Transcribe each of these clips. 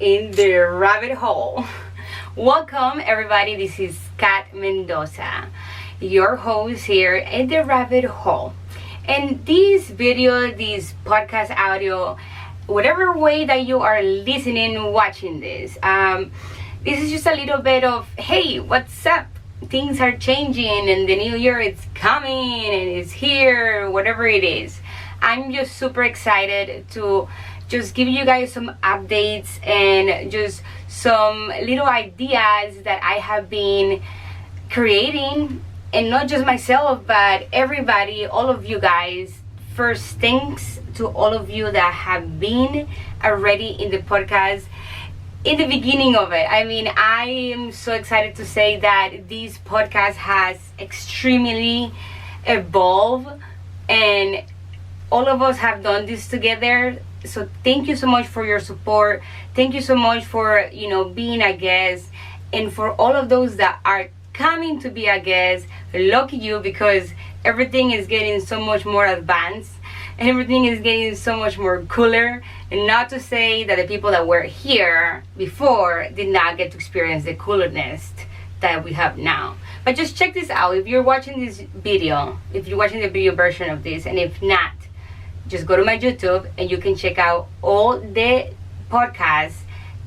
in the rabbit hole. Welcome everybody, this is Kat Mendoza, your host here in the rabbit hole. And this video, this podcast audio, whatever way that you are listening, watching this, this is just a little bit of, hey, what's up? Things are changing and the new year is coming and it's here, whatever it is. I'm just super excited to just give you guys some updates and just some little ideas that I have been creating, and not just myself but everybody, all of you guys. First, thanks to all of you that have been already in the podcast in the beginning of it. I mean, I am so excited to say that this podcast has extremely evolved and all of us have done this together. So thank you so much for your support. Thank you so much for, being a guest, and for all of those that are coming to be a guest. Lucky you, because everything is getting so much more advanced and everything is getting so much more cooler. And not to say that the people that were here before did not get to experience the coolness that we have now. But just check this out. If you're watching this video, if you're watching the video version of this, and if not, just go to my YouTube and you can check out all the podcasts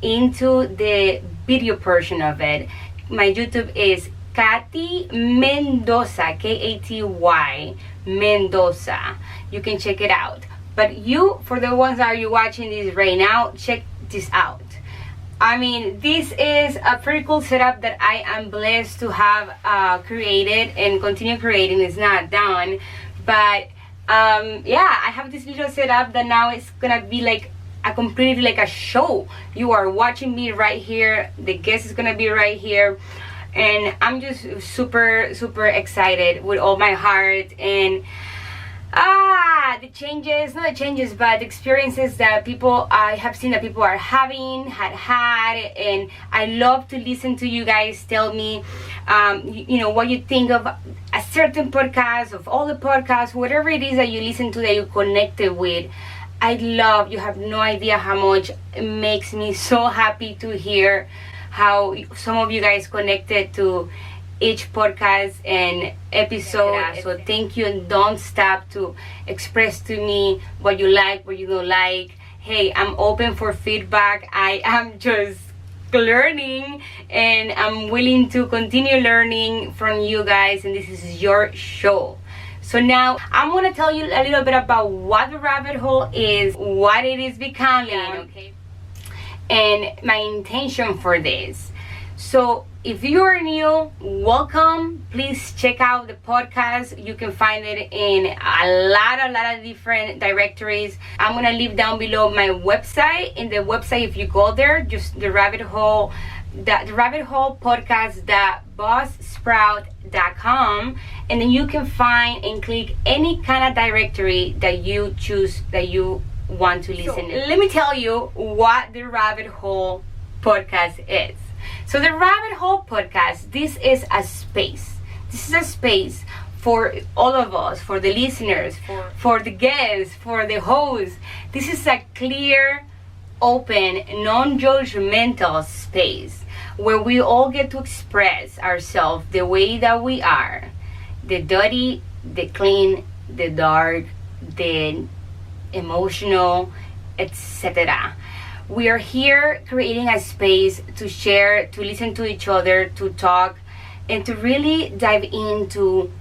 into the video portion of it. My YouTube is Katy Mendoza, Katy Mendoza. You can check it out. But for the ones that are you watching this right now, check this out. I mean, this is a pretty cool setup that I am blessed to have created and continue creating. It's not done, but I have this little setup that now it's gonna be like completely like a show. You are watching me right here, the guest is gonna be right here, and I'm just super excited with all my heart. And the changes, not the changes, but the experiences that I have seen that people are had, and I love to listen to you guys tell me what you think of a certain podcast, of all the podcasts, whatever it is that you listen to, that you connected with. You have no idea how much it makes me so happy to hear how some of you guys connected to each podcast and episode. So thank you, and don't stop to express to me what you like, what you don't like. Hey, I'm open for feedback. I am just learning and I'm willing to continue learning from you guys, and this is your show. So now I'm going to tell you a little bit about what the rabbit hole is, what it is becoming, okay, and my intention for this. So if you are new, welcome. Please check out the podcast. You can find it in a lot of different directories. I'm gonna leave down below my website. In the website, if you go there, just the rabbit hole podcast.buzzsprout.com, and then you can find and click any kind of directory that you choose that you want to listen to. Let me tell you what the rabbit hole podcast is. So the rabbit hole podcast, this is a space. This is a space for all of us, for the listeners, for the guests, for the hosts. This is a clear, open, non-judgmental space where we all get to express ourselves the way that we are. The dirty, the clean, the dark, the emotional, etc. We are here creating a space to share, to listen to each other, to talk, and to really dive into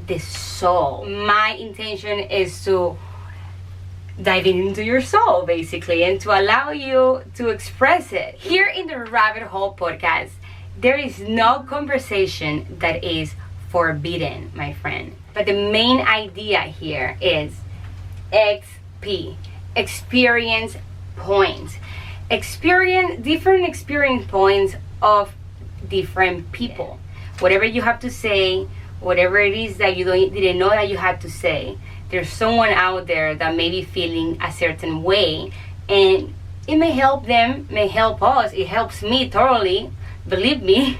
the soul. My intention is to dive into your soul, basically, and to allow you to express it. Here in the Rabbit Hole podcast, there is no conversation that is forbidden, my friend. But the main idea here is XP, experience points. Different experience points of different people. Whatever you have to say, whatever it is that you didn't know that you had to say, there's someone out there that may be feeling a certain way, and it may help them, may help us. It helps me thoroughly, believe me.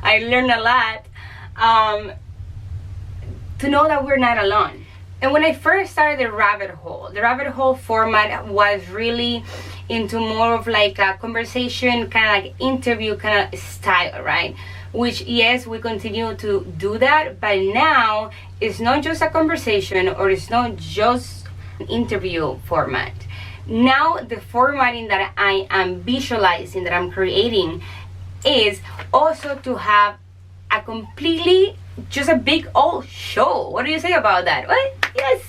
I learned a lot to know that we're not alone. And when I first started the rabbit hole format was really into more of like a conversation, kind of like interview kind of style, right? Which, yes, we continue to do that, but now it's not just a conversation, or it's not just an interview format. Now the formatting that I am visualizing, that I'm creating, is also to have a completely, just a big old show. What do you say about that? What? Yes.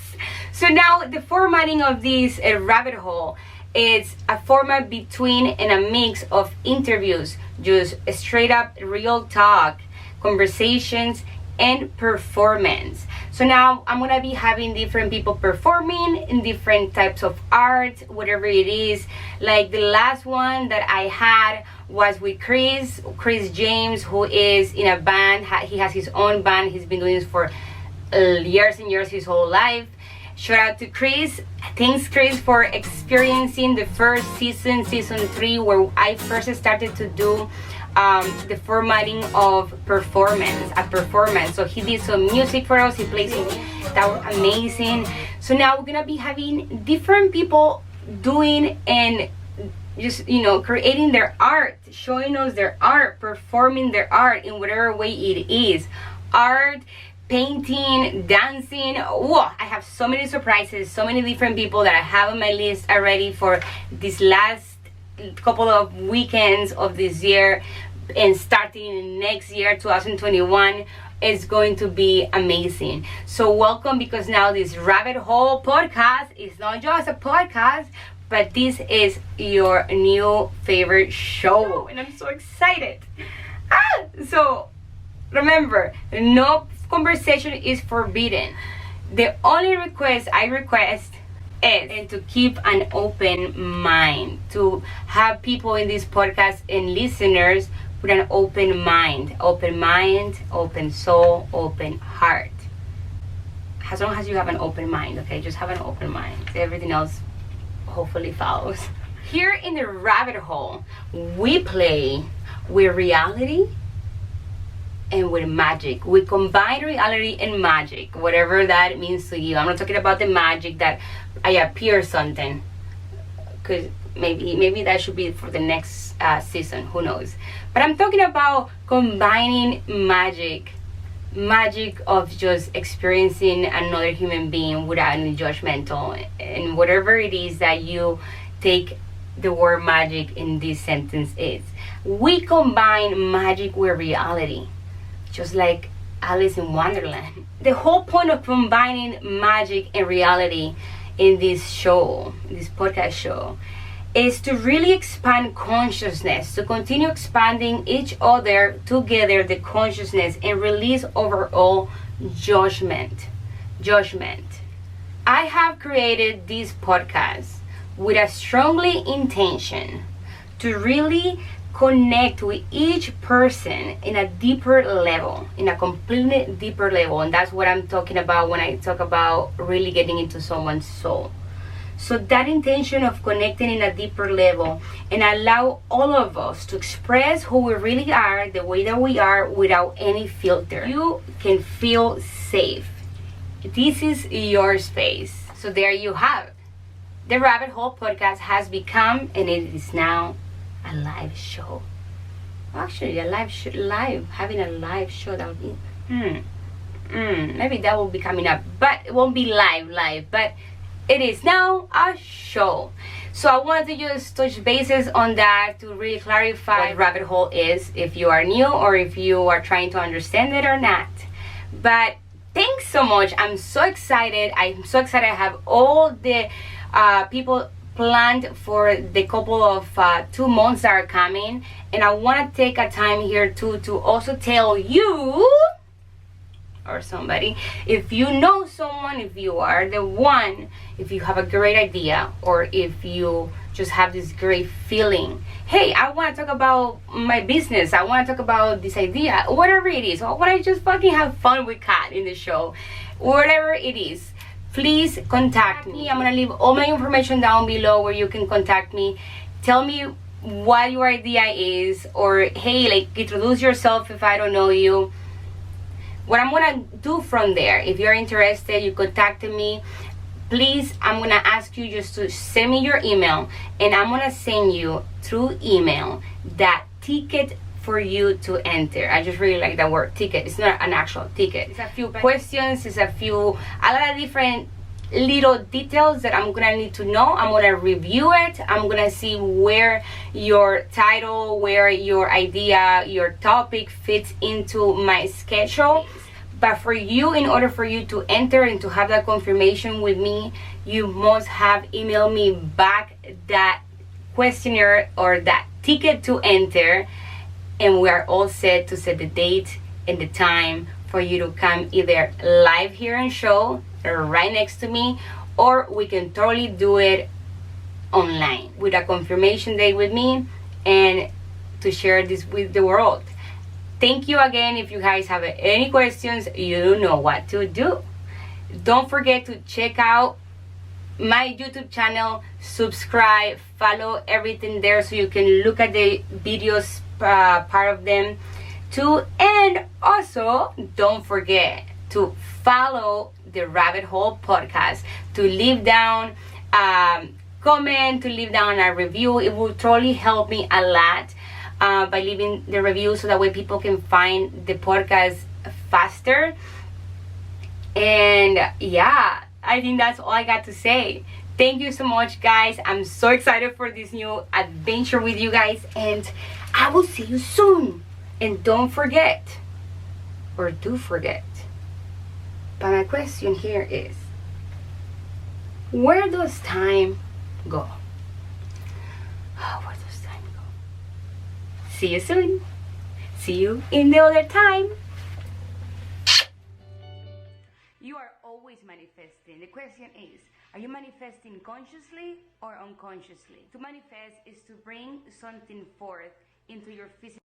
So now the formatting of this rabbit hole is a format between and a mix of interviews, just straight up real talk, conversations, and performance. So now I'm gonna be having different people performing in different types of art, whatever it is. Like the last one that I had was with Chris James, who is in a band. He has his own band. He's been doing this for years and years, his whole life. Shout out to Chris. Thanks, Chris, for experiencing the first season 3, where I first started to do the formatting of performance. So he did some music for us. He plays it. That was amazing. So now we're gonna be having different people doing and just, you know, creating their art, showing us their art, performing their art in whatever way it is. Art, painting, dancing. Whoa, I have so many surprises, so many different people that I have on my list already for this last couple of weekends of this year, and starting next year, 2021, is going to be amazing. So welcome, because now this rabbit hole podcast is not just a podcast, but this is your new favorite show, and I'm so excited. So remember, no conversation is forbidden. The only request I request is to keep an open mind, to have people in this podcast and listeners with an open mind, open soul, open heart. As long as you have an open mind, okay? Just have an open mind. Everything else hopefully follows. Here in the rabbit hole, we play with reality and with magic. We combine reality and magic, whatever that means to you. I'm not talking about the magic that I appear something, because maybe that should be for the next season, who knows. But I'm talking about combining magic of just experiencing another human being without any judgmental, and whatever it is that you take the word magic in this sentence is. We combine magic with reality, just like Alice in Wonderland. The whole point of combining magic and reality in this show, this podcast show, is to really expand consciousness, to continue expanding each other together, the consciousness, and release overall judgment. I have created this podcast with a strongly intention to really connect with each person in a deeper level, in a completely deeper level. And that's what I'm talking about when I talk about really getting into someone's soul. So that intention of connecting in a deeper level and allow all of us to express who we really are, the way that we are, without any filter. You can feel safe. This is your space. So there you have it. The Rabbit Hole podcast has become, and it is now, a live show. Actually, having a live show, that would be maybe that will be coming up, but it won't be live, but it is now a show. So I wanted to just touch bases on that to really clarify what Rabbit Hole is, if you are new or if you are trying to understand it or not. But thanks so much. I'm so excited. I have all the people planned for the couple of 2 months that are coming, and I want to take a time here to also tell you or somebody, if you know someone, if you are the one, if you have a great idea, or if you just have this great feeling, hey, I want to talk about my business, I want to talk about this idea, whatever it is, or when I just fucking have fun with Kat in the show, whatever it is, please contact me. I'm gonna leave all my information down below where you can contact me. Tell me what your idea is, or hey, like, introduce yourself if I don't know you. what I'm gonna do from there, if you're interested, you contacted me, please, I'm gonna ask you just to send me your email, and I'm gonna send you through email that ticket for you to enter. I just really like that word, ticket. It's not an actual ticket. It's a few questions, it's a lot of different little details that I'm gonna need to know. I'm gonna review it. I'm gonna see where your title, where your idea, your topic fits into my schedule. But for you, in order for you to enter and to have that confirmation with me, you must have emailed me back that questionnaire or that ticket to enter, and we are all set to set the date and the time for you to come either live here and show right next to me, or we can totally do it online with a confirmation date with me and to share this with the world. Thank you again. If you guys have any questions, you know what to do. Don't forget to check out my YouTube channel, subscribe, follow everything there so you can look at the videos, part of them too. And also don't forget to follow the Rabbit Hole podcast, to leave down comment, to leave down a review. It will totally help me a lot by leaving the review, so that way people can find the podcast faster. And yeah, I think that's all I got to say. Thank you so much, guys. I'm so excited for this new adventure with you guys, and I will see you soon. And don't forget, or do forget, but my question here is, where does time go? Oh, where does time go? See you soon. See you in the other time. You are always manifesting. The question is, are you manifesting consciously or unconsciously? To manifest is to bring something forth into your physical